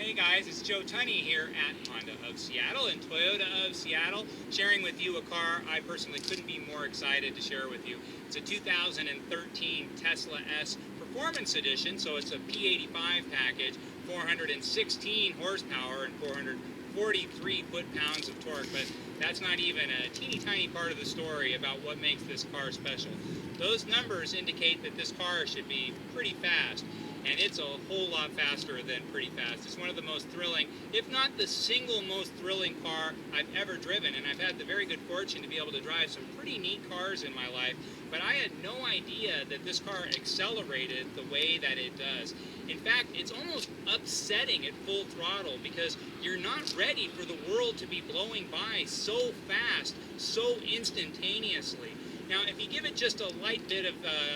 Hey guys, it's Joe Tunney here at Honda of Seattle and Toyota of Seattle, sharing with you a car I personally couldn't be more excited to share with you. It's a 2013 Tesla S Performance Edition, so it's a P85 package, 416 horsepower and 443 foot-pounds of torque, but that's not even a teeny tiny part of the story about what makes this car special. Those numbers indicate that this car should be pretty fast. And it's a whole lot faster than pretty fast. It's one of the most thrilling, if not the single most thrilling car I've ever driven. And I've had the very good fortune to be able to drive some pretty neat cars in my life, but I had no idea that this car accelerated the way that it does. In fact, it's almost upsetting at full throttle because you're not ready for the world to be blowing by so fast, so instantaneously. Now, if you give it just a light bit of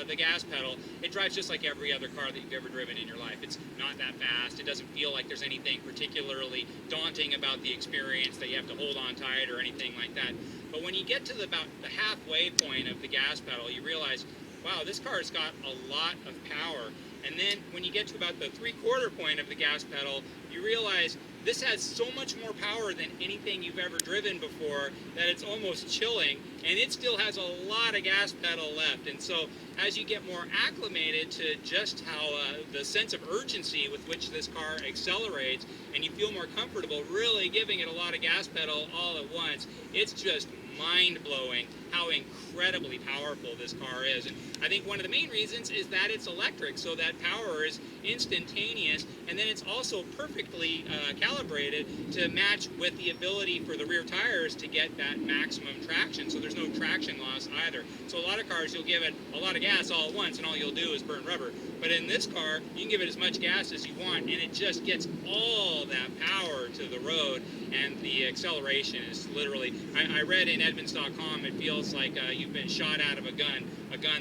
the gas pedal, it drives just like every other car that you've ever driven in your life. It's not that fast. It doesn't feel like there's anything particularly daunting about the experience that you have to hold on tight or anything like that. But when you get to about the halfway point of the gas pedal, you realize, wow, this car's got a lot of power. And then when you get to about the three-quarter point of the gas pedal, you realize this has so much more power than anything you've ever driven before that it's almost chilling, and it still has a lot of gas pedal left. And so as you get more acclimated to just how the sense of urgency with which this car accelerates, and you feel more comfortable really giving it a lot of gas pedal all at once, it's just mind-blowing how incredibly powerful this car is. And I think one of the main reasons is that it's electric, so that power is instantaneous, and then it's also perfectly calibrated to match with the ability for the rear tires to get that maximum traction, so there's no traction loss either. So a lot of cars, you'll give it a lot of gas all at once and all you'll do is burn rubber. But in this car, you can give it as much gas as you want and it just gets all that power to the road, and the acceleration is literally, I read in Edmunds.com, it feels like you've been shot out of a gun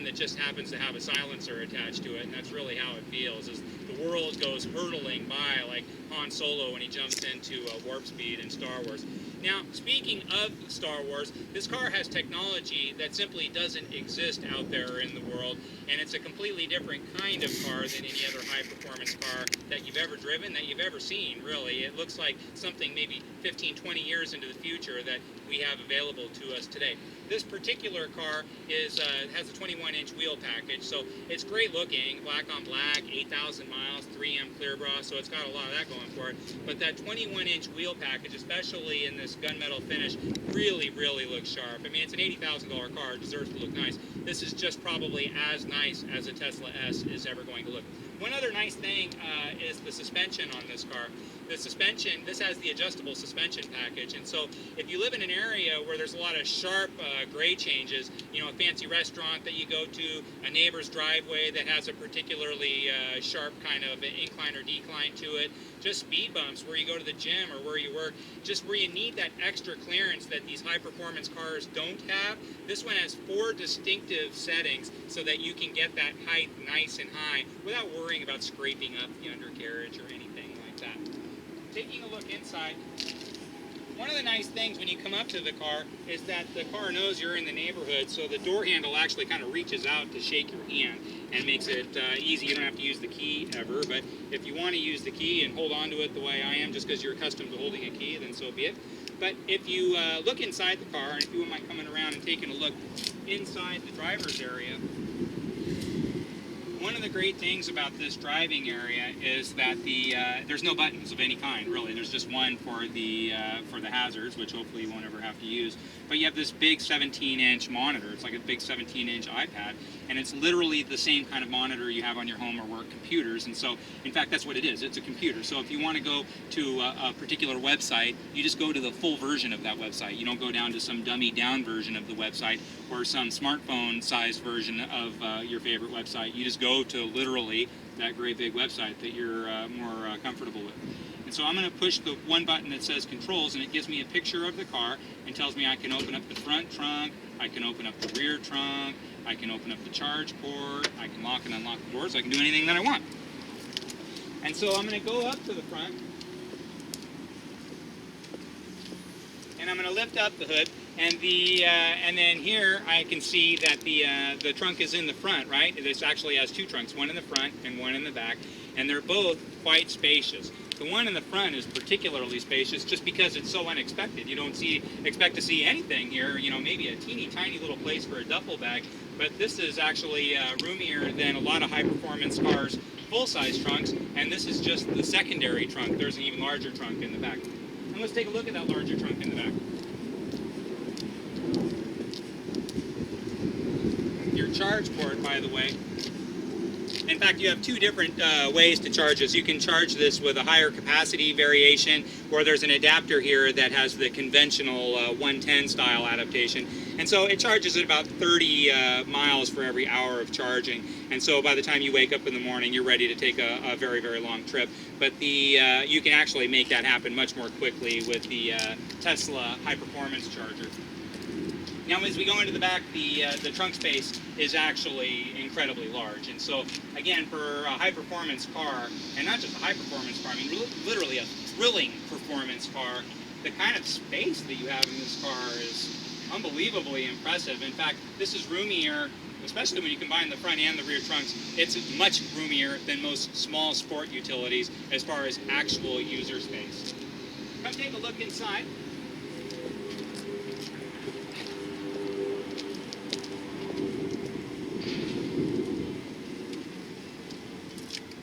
that just happens to have a silencer attached to it, and that's really how it feels, is the world goes hurtling by like Han Solo when he jumps into warp speed in Star Wars. Now, speaking of Star Wars, this car has technology that simply doesn't exist out there in the world, and it's a completely different kind of car than any other high-performance car that you've ever driven, that you've ever seen, really. It looks like something maybe 15, 20 years into the future that we have available to us today. This particular car has a 21-inch wheel package, so it's great looking, black on black, 8,000 miles, 3M clear bra, so it's got a lot of that going for it. But that 21-inch wheel package, especially in this gunmetal finish, really, really looks sharp. I mean, it's an $80,000 car, it deserves to look nice. This is just probably as nice as a Tesla S is ever going to look. One other nice thing is the suspension on this car. The suspension, this has the adjustable suspension package, and so if you live in an area where there's a lot of sharp grade changes, you know, a fancy restaurant that you go to, a neighbor's driveway that has a particularly sharp kind of incline or decline to it, just speed bumps where you go to the gym or where you work, just where you need that extra clearance that these high-performance cars don't have. This one has 4 distinctive settings so that you can get that height nice and high without worrying about scraping up the undercarriage or anything like that. Taking a look inside, one of the nice things when you come up to the car is that the car knows you're in the neighborhood, so the door handle actually kind of reaches out to shake your hand and makes it easy. You don't have to use the key ever, but if you want to use the key and hold on to it the way I am just because you're accustomed to holding a key, then so be it. But if you look inside the car, and if you wouldn't mind coming around and taking a look inside the driver's area, one of the great things about this driving area is that there's no buttons of any kind, really. There's just one for the hazards, which hopefully you won't ever have to use. But you have this big 17-inch monitor. It's like a big 17-inch iPad, and it's literally the same kind of monitor you have on your home or work computers. And so, in fact, that's what it is. It's a computer. So if you want to go to a particular website, you just go to the full version of that website. You don't go down to some dummy-down version of the website or some smartphone-sized version of your favorite website. You just go to literally that great big website that you're more comfortable with. And so I'm going to push the one button that says controls, and it gives me a picture of the car and tells me I can open up the front trunk, I can open up the rear trunk, I can open up the charge port, I can lock and unlock the doors, I can do anything that I want. And so I'm going to go up to the front, and I'm going to lift up the hood, and then here I can see that the trunk is in the front, right? This actually has 2 trunks, one in the front and one in the back, and they're both quite spacious. The one in the front is particularly spacious just because it's so unexpected. You don't expect to see anything here, you know, maybe a teeny tiny little place for a duffel bag, but this is actually roomier than a lot of high-performance cars' full-size trunks, and this is just the secondary trunk. There's an even larger trunk in the back. And let's take a look at that larger trunk in the back. Your charge port, by the way. In fact, you have two different ways to charge this. You can charge this with a higher capacity variation, or there's an adapter here that has the conventional 110 style adaptation. And so it charges at about 30 miles for every hour of charging. And so by the time you wake up in the morning, you're ready to take a very, very long trip. But you can actually make that happen much more quickly with the Tesla high-performance charger. Now, as we go into the back, the trunk space is actually incredibly large. And so, again, for a high-performance car, and not just a high-performance car, I mean, literally a thrilling performance car, the kind of space that you have in this car is unbelievably impressive. In fact, this is roomier, especially when you combine the front and the rear trunks. It's much roomier than most small sport utilities as far as actual user space. Come take a look inside.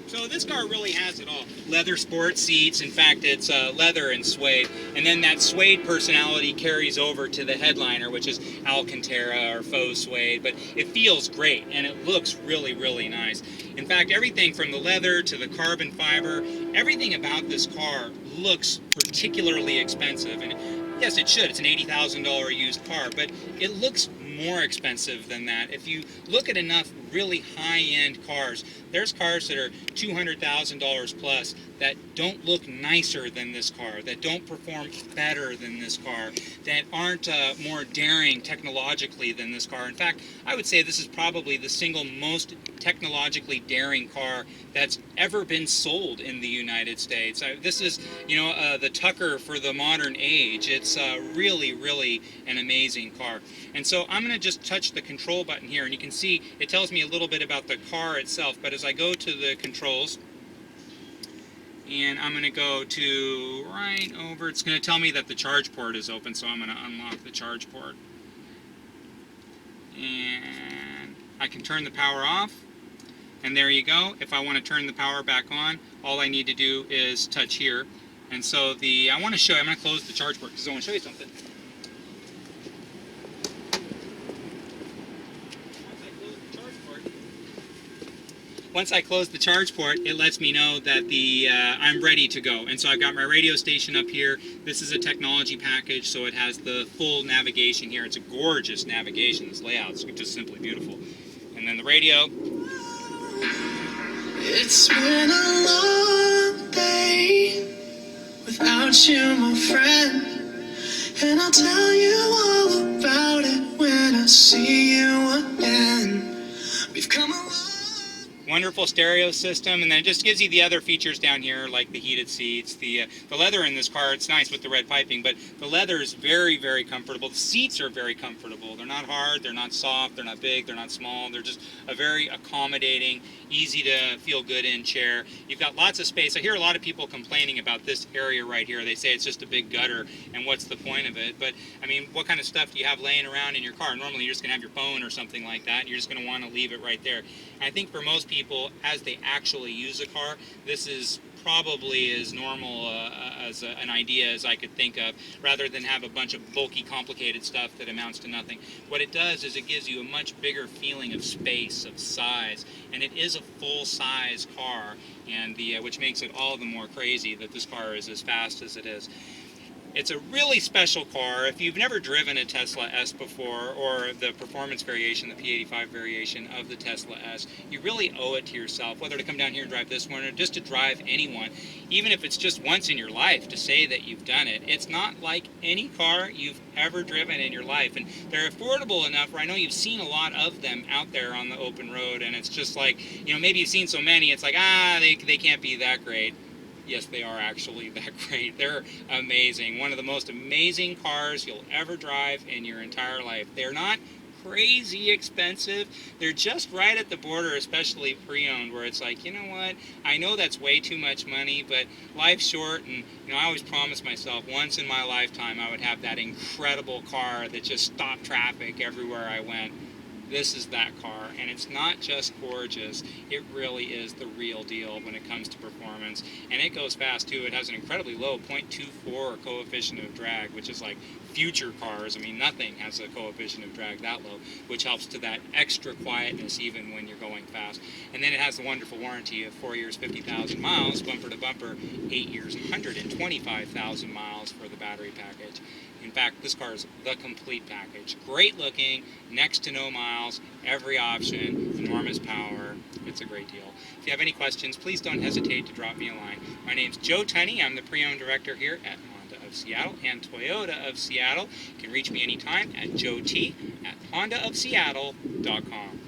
So this car really has it all. Leather sport seats, in fact it's leather and suede, and then that suede personality carries over to the headliner, which is alcantara or faux suede, but it feels great and it looks really, really nice. In fact, everything from the leather to the carbon fiber, everything about this car looks particularly expensive. And yes, it should. It's an $80,000 used car, but it looks more expensive than that. If you look at enough really high-end cars, there's cars that are $200,000 plus that don't look nicer than this car, that don't perform better than this car, that aren't more daring technologically than this car. In fact, I would say this is probably the single most technologically daring car that's ever been sold in the United States. This is, you know, the Tucker for the modern age. It's really, really an amazing car. And so I'm going to just touch the control button here, and you can see it tells me a little bit about the car itself. But as I go to the controls, and I'm going to go to right over, it's going to tell me that the charge port is open, so I'm going to unlock the charge port. And I can turn the power off. And there you go. If I want to turn the power back on, all I need to do is touch here. And so I want to show you, I'm going to close the charge port because I want to show you something. Once I close the charge port, it lets me know that I'm ready to go. And so I've got my radio station up here. This is a technology package, so it has the full navigation here. It's a gorgeous navigation. This layout's just simply beautiful. And then the radio. It's been a long day without you, my friend, and I'll tell you all about it when I see you again. We've come a long way. Wonderful stereo system, and then it just gives you the other features down here, like the heated seats, the leather in this car. It's nice with the red piping, but the leather is very, very comfortable. The seats are very comfortable. They're not hard, they're not soft, they're not big, they're not small. They're just a very accommodating, easy to feel good in chair. You've got lots of space. I hear a lot of people complaining about this area right here. They say it's just a big gutter, and what's the point of it? But I mean, what kind of stuff do you have laying around in your car? Normally you're just gonna have your phone or something like that, and you're just gonna want to leave it right there. And I think for most people, as they actually use a car, this is probably as normal as an idea as I could think of, rather than have a bunch of bulky, complicated stuff that amounts to nothing. What it does is it gives you a much bigger feeling of space, of size, and it is a full-size car, and which makes it all the more crazy that this car is as fast as it is. It's a really special car. If you've never driven a Tesla S before, or the performance variation, the P85 variation of the Tesla S, you really owe it to yourself, whether to come down here and drive this one or just to drive anyone, even if it's just once in your life, to say that you've done it. It's not like any car you've ever driven in your life, and they're affordable enough where I know you've seen a lot of them out there on the open road, and it's just like, you know, maybe you've seen so many, it's like, they can't be that great. Yes, they are actually that great. They're amazing. One of the most amazing cars you'll ever drive in your entire life. They're not crazy expensive. They're just right at the border, especially pre-owned, where it's like, you know what, I know that's way too much money, but life's short, and I always promised myself once in my lifetime I would have that incredible car that just stopped traffic everywhere I went. This is that car, and it's not just gorgeous, it really is the real deal when it comes to performance. And it goes fast too. It has an incredibly low 0.24 coefficient of drag, which is like future cars. I mean, nothing has a coefficient of drag that low, which helps to that extra quietness even when you're going fast. And then it has the wonderful warranty of 4 years, 50,000 miles, bumper to bumper, 8 years, 125,000 miles for the battery package. In fact, this car is the complete package. Great looking, next to no miles, every option, enormous power. It's a great deal. If you have any questions, please don't hesitate to drop me a line. My name's Joe Tunney. I'm the pre-owned director here at Honda of Seattle and Toyota of Seattle. You can reach me anytime at joet@hondaofseattle.com.